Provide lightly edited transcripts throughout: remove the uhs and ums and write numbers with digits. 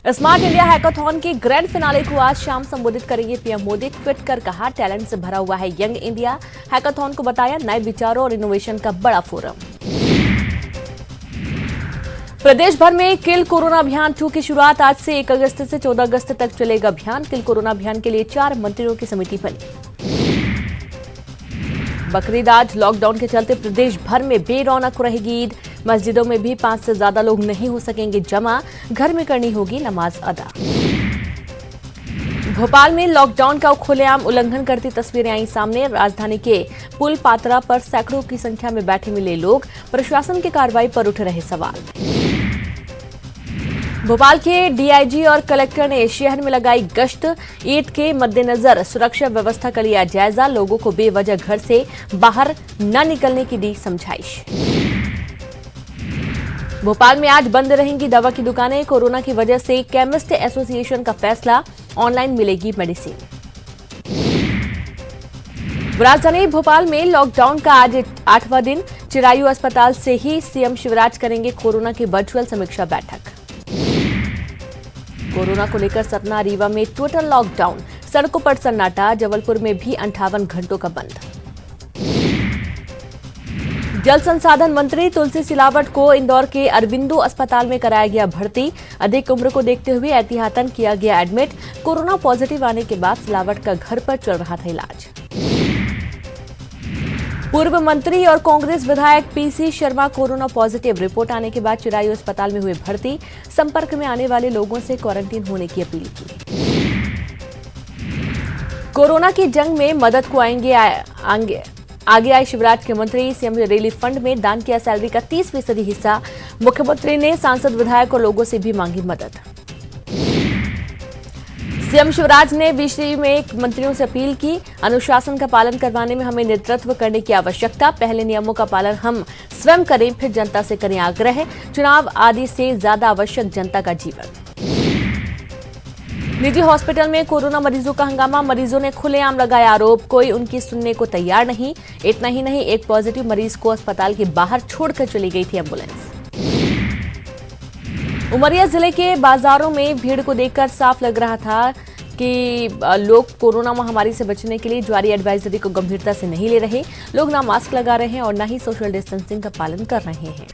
Smart India hackathon के grand finale को आज शाम संबोधित करेंगे पीएम मोदी। ट्वीट कर कहा, टैलेंट से भरा हुआ है यंग इंडिया। हैकाथॉन को बताया नए विचारों और इनोवेशन का बड़ा फोरम। प्रदेश भर में किल कोरोना अभियान 2 की शुरुआत आज से 1 अगस्त से 14 अगस्त तक चलेगा अभियान। किल कोरोना अभियान के लिए 4 मंत्रियों की समिति बनी। बकरीद आज लॉकडाउन के चलते प्रदेश भर में बेरौनक रहेगी ईद। मस्जिदों में भी 5 से ज्यादा लोग नहीं हो सकेंगे जमा। घर में करनी होगी नमाज अदा। भोपाल में लॉकडाउन का खुलेआम उल्लंघन करती तस्वीरें आई सामने। राजधानी के पुल पात्रा पर सैकड़ों की संख्या में बैठे मिले लोग। प्रशासन की कार्रवाई पर उठ रहे सवाल। भोपाल के डीआईजी और कलेक्टर ने शहर में लगाई गश्त। ईद के मद्देनजर सुरक्षा व्यवस्था का लिया जायजा। लोगों को बेवजह घर से बाहर न निकलने की दी समझाइश। भोपाल में आज बंद रहेंगी दवा की दुकानें। कोरोना की वजह से केमिस्ट एसोसिएशन का फैसला, ऑनलाइन मिलेगी मेडिसिन। राजधानी भोपाल में लॉकडाउन का आज 8वां दिन। चिरायू अस्पताल से ही सीएम शिवराज करेंगे कोरोना की वर्चुअल समीक्षा बैठक। कोरोना को लेकर सतना रीवा में टोटल लॉकडाउन। सड़कों पर सन्नाटा। जबलपुर में भी 58 घंटों का बंद। जल संसाधन मंत्री तुलसी सिलावट को इंदौर के अरबिंदो अस्पताल में कराया गया भर्ती। अधिक उम्र को देखते हुए एहतियातन किया गया एडमिट। कोरोना पॉजिटिव आने के बाद सिलावट का घर पर चल रहा था इलाज। पूर्व मंत्री और कांग्रेस विधायक PC Sharma corona positive. Report आने के बाद चिरायू अस्पताल में हुए भर्ती। संपर्क में आने वाले लोगों से क्वारंटीन होने की अपील की। कोरोना की जंग में मदद को आगे आए शिवराज के मंत्री। सीएम रिलीफ फंड में दान किया सैलरी का 30% हिस्सा। मुख्यमंत्री ने सांसद विधायक और लोगों से भी मांगी मदद। सीएम शिवराज ने विषय में मंत्रियों से अपील की। अनुशासन का पालन करवाने में हमें नेतृत्व करने की आवश्यकता। पहले नियमों का पालन हम स्वयं करें, फिर जनता से करें आग्रह। चुनाव आदि से ज्यादा आवश्यक जनता का जीवन। निजी हॉस्पिटल में कोरोना मरीजों का हंगामा। मरीजों ने खुलेआम लगाया आरोप। कोई उनकी सुनने को तैयार नहीं। इतना ही नहीं, एक पॉजिटिव मरीज को अस्पताल के बाहर छोड़कर चली गई थी एम्बुलेंस। उमरिया जिले के बाजारों में भीड़ को देखकर साफ लग रहा था कि लोग कोरोना महामारी से बचने के लिए जारी एडवाइजरी को गंभीरता से नहीं ले रहे। लोग ना मास्क लगा रहे हैं और ना ही सोशल डिस्टेंसिंग का पालन कर रहे हैं।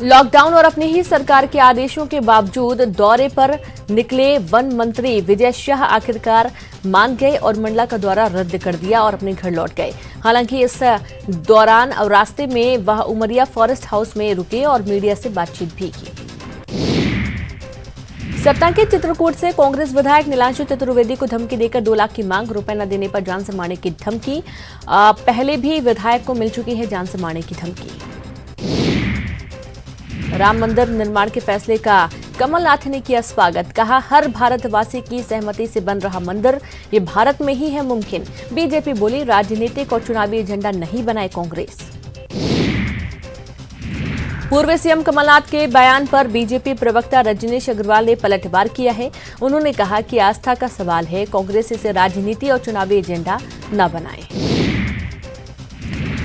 लॉकडाउन और अपनी ही सरकार के आदेशों के बावजूद दौरे पर निकले वन मंत्री विजय शाह आखिरकार मान गए और मंडला का दौरा रद्द कर दिया और अपने घर लौट गए। हालांकि इस दौरान रास्ते में वह उमरिया फॉरेस्ट हाउस में रुके और मीडिया से बातचीत भी की। सतना के चित्रकूट से कांग्रेस विधायक नीलांशु चतुर्वेदी को धमकी देकर 2 लाख की मांग। रुपए न देने पर जान से मारने की धमकी। पहले भी विधायक को मिल चुकी है जान से मारने की धमकी। राम मंदिर निर्माण के फैसले का कमलनाथ ने किया स्वागत। कहा, हर भारतवासी की सहमति से बन रहा मंदिर, ये भारत में ही है मुमकिन। बीजेपी बोली, राजनीतिक और चुनावी एजेंडा नहीं बनाए कांग्रेस। पूर्व सीएम कमलनाथ के बयान पर बीजेपी प्रवक्ता रजनीश अग्रवाल ने पलटवार किया है। उन्होंने कहा कि आस्था का सवाल है, कांग्रेस इसे राजनीति और चुनावी एजेंडा न बनाए।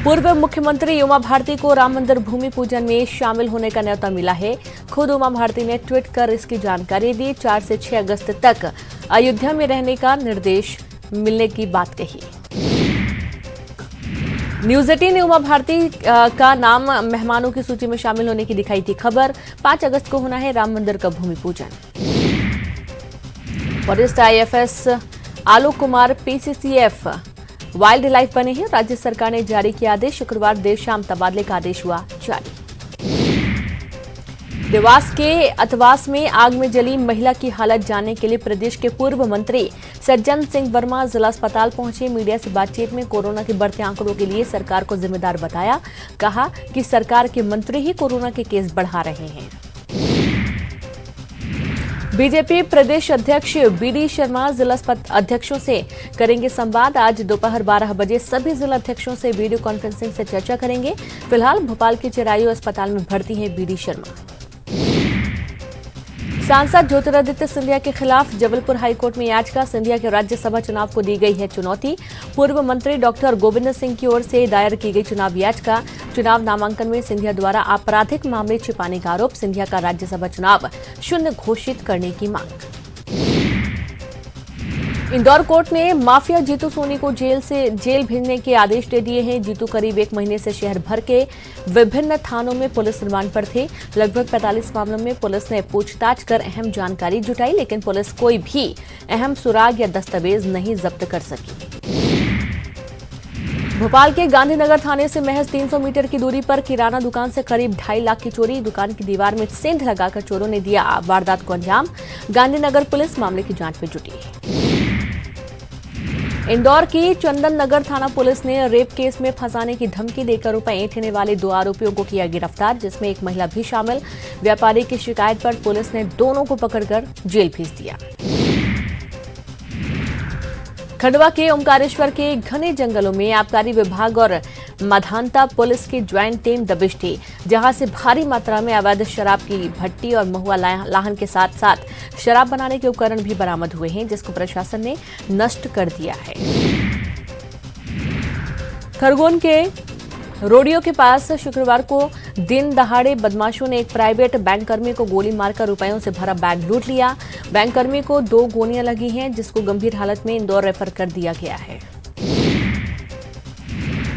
पूर्व मुख्यमंत्री उमा भारती को राम मंदिर भूमि पूजन में शामिल होने का न्योता मिला है। खुद उमा भारती ने ट्वीट कर इसकी जानकारी दी। 4 से 6 अगस्त तक अयोध्या में रहने का निर्देश मिलने की बात कही। न्यूज 18 ने उमा भारती का नाम मेहमानों की सूची में शामिल होने की दिखाई थी खबर। 5 अगस्त को होना है राम मंदिर का भूमि पूजन। वरिष्ठ IFS Alok Kumar PCCF wild life बने हैं। राज्य सरकार ने जारी किया आदेश। शुक्रवार देर शाम तबादले का आदेश हुआ जारी। देवास के अतवास में आग में जली महिला की हालत जानने के लिए प्रदेश के पूर्व मंत्री सज्जन सिंह वर्मा जिला अस्पताल पहुंचे। मीडिया से बातचीत में कोरोना के बढ़ते आंकड़ों के लिए सरकार को जिम्मेदार बताया। कहा कि सरकार के मंत्री ही कोरोना के केस बढ़ा रहे हैं। बीजेपी प्रदेश अध्यक्ष बीडी शर्मा जिला अध्यक्षों से करेंगे संवाद। आज दोपहर 12 बजे सभी जिला अध्यक्षों से वीडियो कॉन्फ्रेंसिंग से चर्चा करेंगे। फिलहाल भोपाल के चिरायू अस्पताल में भर्ती हैं बीडी शर्मा। सांसद ज्योतिरादित्य सिंधिया के खिलाफ जबलपुर हाईकोर्ट में याचिका। सिंधिया के राज्यसभा चुनाव को दी गई है चुनौती। पूर्व मंत्री डॉक्टर गोविंद सिंह की ओर से दायर की गई चुनाव याचिका। चुनाव नामांकन में सिंधिया द्वारा आपराधिक मामले छिपाने का आरोप। सिंधिया का राज्यसभा चुनाव शून्य घोषित करने की मांग। इंदौर कोर्ट ने माफिया जीतू सोनी को जेल भेजने के आदेश दे दिए हैं। जीतू करीब 1 महीने से शहर भर के विभिन्न थानों में पुलिस रिमांड पर थे। लगभग 45 मामलों में पुलिस ने पूछताछ कर अहम जानकारी जुटाई, लेकिन पुलिस कोई भी अहम सुराग या दस्तावेज नहीं जब्त कर सकी। भोपाल के गांधीनगर थाने से महज 300 मीटर की दूरी पर किराना दुकान से करीब 2.5 लाख की चोरी। दुकान की दीवार में सेंध लगाकर चोरों ने दिया वारदात को अंजाम। गांधीनगर पुलिस मामले की जांच में जुटी। इंदौर की चंदन नगर थाना पुलिस ने रेप केस में फंसाने की धमकी देकर रुपए ऐंठने वाले 2 आरोपियों को किया गिरफ्तार, जिसमें एक महिला भी शामिल। व्यापारी की शिकायत पर पुलिस ने दोनों को पकड़कर जेल भेज दिया। खंडवा के ओमकारेश्वर के घने जंगलों में आबकारी विभाग और माधानता पुलिस की ज्वाइंट टीम दबिश थी, जहां से भारी मात्रा में अवैध शराब की भट्टी और महुआ लाहन के साथ साथ शराब बनाने के उपकरण भी बरामद हुए हैं, जिसको प्रशासन ने नष्ट कर दिया है। खरगोन के रोडियो के पास शुक्रवार को दिन दहाड़े बदमाशों ने एक प्राइवेट बैंककर्मी को गोली मारकर रुपयों से भरा बैग लूट लिया। बैंककर्मी को 2 गोलियां लगी हैं, जिसको गंभीर हालत में इंदौर रेफर कर दिया गया है।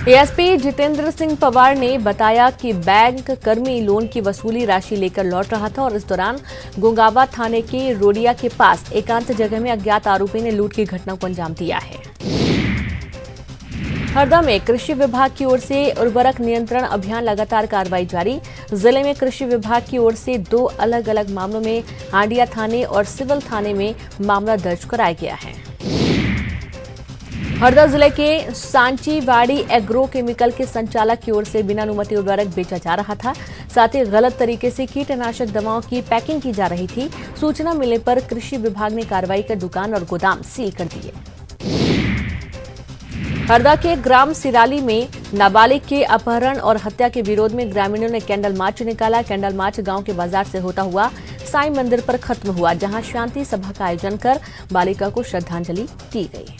एएसपी जितेंद्र सिंह पवार ने बताया कि बैंक कर्मी लोन की वसूली राशि लेकर लौट रहा था और इस दौरान गुंगावा थाने के रोडिया के पास एकांत जगह में अज्ञात आरोपी ने लूट की घटना को अंजाम दिया है। हरदा में कृषि विभाग की ओर से उर्वरक नियंत्रण अभियान लगातार कार्रवाई जारी। जिले में कृषि विभाग की ओर से 2 अलग अलग मामलों में हांडिया थाने और सिविल थाने में मामला दर्ज कराया गया है। हरदा जिले के सांचीवाड़ी एग्रो केमिकल के संचालक की ओर से बिना अनुमति उर्वरक बेचा जा रहा था। साथ ही गलत तरीके से कीटनाशक दवाओं की पैकिंग की जा रही थी। सूचना मिलने पर कृषि विभाग ने कार्रवाई कर दुकान और गोदाम सील कर दिए। हरदा के ग्राम सिराली में नाबालिग के अपहरण और हत्या के विरोध में ग्रामीणों ने कैंडल मार्च निकाला। कैंडल मार्च गांव के बाजार से होता हुआ साईं मंदिर पर खत्म हुआ, जहां शांति सभा का आयोजन कर बालिका को श्रद्धांजलि दी गई।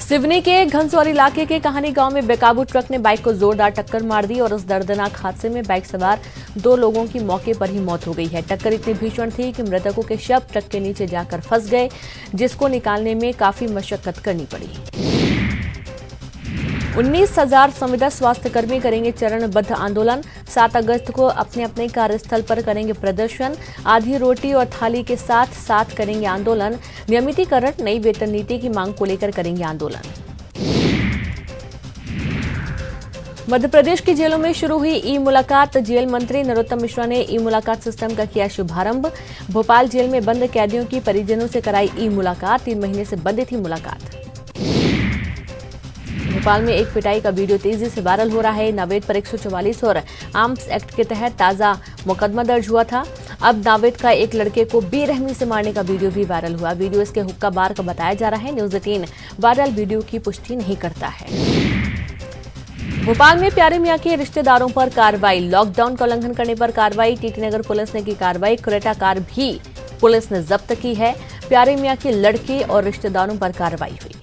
सिवनी के घनसौरी इलाके के कहानी गांव में बेकाबू ट्रक ने बाइक को जोरदार टक्कर मार दी और इस दर्दनाक हादसे में बाइक सवार 2 लोगों की मौके पर ही मौत हो गई है। टक्कर इतनी भीषण थी कि मृतकों के शव ट्रक के नीचे जाकर फंस गए, जिसको निकालने में काफी मशक्कत करनी पड़ी। 19,000 संविदा स्वास्थ्यकर्मी करेंगे चरणबद्ध आंदोलन। 7 अगस्त को अपने अपने कार्यस्थल पर करेंगे प्रदर्शन। आधी रोटी और थाली के साथ साथ करेंगे आंदोलन। नियमितीकरण, नई वेतन नीति की मांग को लेकर करेंगे आंदोलन। मध्य प्रदेश की जेलों में शुरू हुई ई मुलाकात। जेल मंत्री नरोत्तम मिश्रा ने ई मुलाकात सिस्टम का किया शुभारंभ। भोपाल जेल में बंद कैदियों की परिजनों से कराई ई मुलाकात। 3 महीने से बंद थी मुलाकात। भोपाल में एक पिटाई का वीडियो तेजी से वायरल हो रहा है। नावेद पर 144 और आर्म्स एक्ट के तहत ताजा मुकदमा दर्ज हुआ था। अब नावेद का एक लड़के को बेरहमी से मारने का वीडियो भी वायरल हुआ। वीडियो इसके हुक्का बार का बताया जा रहा है। न्यूज 18 वायरल वीडियो की पुष्टि नहीं करता है। भोपाल में प्यारे मियां के रिश्तेदारों पर कार्रवाई। लॉकडाउन का उल्लंघन करने पर कार्रवाई। टीटी नगर पुलिस ने की कार्रवाई। क्रेटा कार भी पुलिस ने जब्त की है। प्यारे मियां के लड़के और रिश्तेदारों पर कार्रवाई हुई।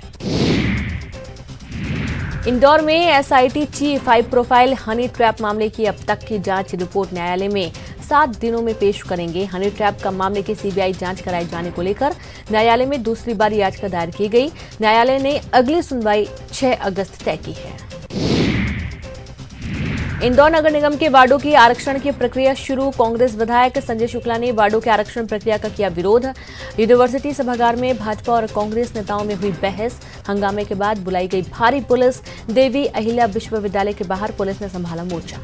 इंदौर में SIT chief high profile honey trap मामले की अब तक की जांच रिपोर्ट न्यायालय में 7 दिनों में पेश करेंगे। हनी ट्रैप का मामले की सीबीआई जांच कराए जाने को लेकर न्यायालय में दूसरी बार याचिका दायर की गई। न्यायालय ने अगली सुनवाई 6 अगस्त तय की है। इंदौर नगर निगम के वार्डों की आरक्षण की प्रक्रिया शुरू। कांग्रेस विधायक संजय शुक्ला ने वार्डों के आरक्षण प्रक्रिया का किया विरोध। यूनिवर्सिटी सभागार में भाजपा और कांग्रेस नेताओं में हुई बहस। हंगामे के बाद बुलाई गई भारी पुलिस। देवी अहिल्या विश्वविद्यालय के बाहर पुलिस ने संभाला मोर्चा।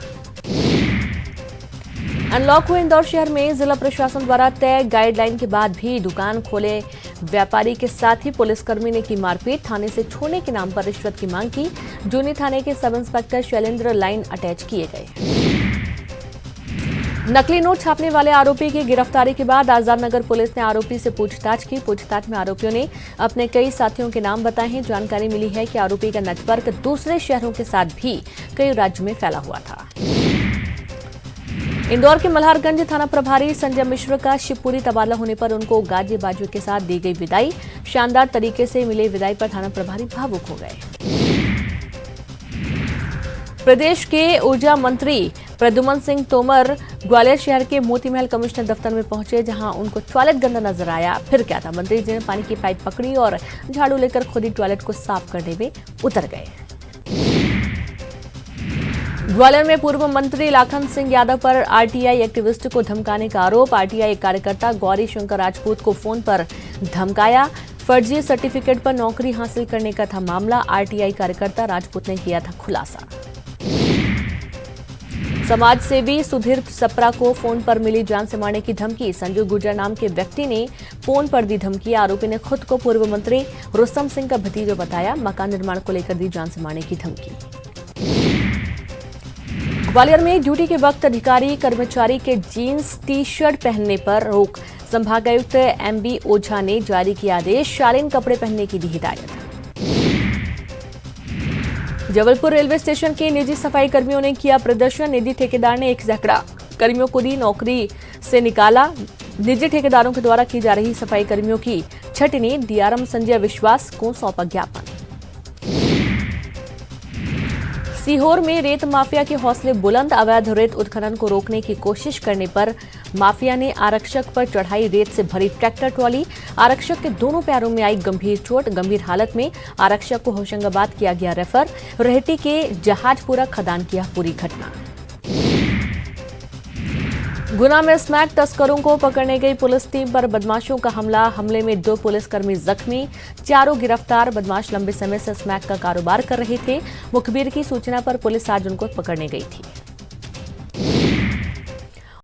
अनलॉक हुए इंदौर शहर में जिला प्रशासन द्वारा तय गाइडलाइन के बाद भी दुकान खोले व्यापारी के साथ ही पुलिसकर्मी ने की मारपीट। थाने से छोड़ने के नाम पर रिश्वत की मांग की। जूनी थाने के sub inspector Shailendra line attach किए गए। नकली नोट छापने वाले आरोपी की गिरफ्तारी के बाद आजाद नगर पुलिस ने आरोपी से पूछताछ की। पूछताछ में आरोपियों ने अपने कई साथियों के नाम बताए हैं। जानकारी मिली है कि आरोपी का नेटवर्क दूसरे शहरों के साथ भी कई राज्यों में फैला हुआ था। इंदौर के मल्हारगंज थाना प्रभारी संजय मिश्र का शिवपुरी तबादला होने पर उनको गाजे बाजे के साथ दी गई विदाई। शानदार तरीके से मिले विदाई पर थाना प्रभारी भावुक हो गए। प्रदेश के ऊर्जा मंत्री प्रद्युम्न सिंह तोमर ग्वालियर शहर के मोती महल कमिश्नर दफ्तर में पहुंचे, जहां उनको टॉयलेट गंदा नजर आया। फिर क्या था, मंत्री जी ने पानी की पाइप पकड़ी और झाड़ू लेकर खुद ही टॉयलेट को साफ करने में उतर गए। ग्वालियर में पूर्व मंत्री लाखन सिंह यादव पर आरटीआई एक्टिविस्ट को धमकाने का आरोप। आरटीआई कार्यकर्ता गौरी शंकर राजपूत को फोन पर धमकाया। फर्जी सर्टिफिकेट पर नौकरी हासिल करने का था मामला। आरटीआई कार्यकर्ता राजपूत ने किया था खुलासा। समाज सेवी सुधीर सप्रा को फोन पर मिली जान से मारने की धमकी। संजू गुर्जर नाम के व्यक्ति ने फोन पर दी धमकी। आरोपी ने खुद को पूर्व मंत्री रुस्तम सिंह का भतीजा बताया। मकान निर्माण को लेकर दी जान से मारने की धमकी। ग्वालियर में ड्यूटी के वक्त अधिकारी कर्मचारी के जीन्स टी शर्ट पहनने पर रोक। संभागायुक्त एमबी ओझा ने जारी किया आदेश। शालीन कपड़े पहनने की दी हिदायत। जबलपुर रेलवे स्टेशन के निजी सफाई कर्मियों ने किया प्रदर्शन। निजी ठेकेदार ने 1 सैकड़ा कर्मियों को दी नौकरी से निकाला। निजी ठेकेदारों के द्वारा की जा रही सफाई कर्मियों की छटनी। डीआरएम संजय विश्वास को सौंपा ज्ञापन। सीहोर में रेत माफिया के हौसले बुलंद। अवैध रेत उत्खनन को रोकने की कोशिश करने पर माफिया ने आरक्षक पर चढ़ाई रेत से भरी ट्रैक्टर ट्रॉली। आरक्षक के दोनों पैरों में आई गंभीर चोट। गंभीर हालत में आरक्षक को होशंगाबाद किया गया रेफर। रेहटी के जहाजपुरा खदान किया पूरी घटना। गुना में स्मैक तस्करों को पकड़ने गई पुलिस टीम पर बदमाशों का हमला। हमले में 2 पुलिसकर्मी जख्मी। चारों गिरफ्तार। बदमाश लंबे समय से स्मैक का कारोबार कर रहे थे। मुखबिर की सूचना पर पुलिस आज उनको पकड़ने गई थी।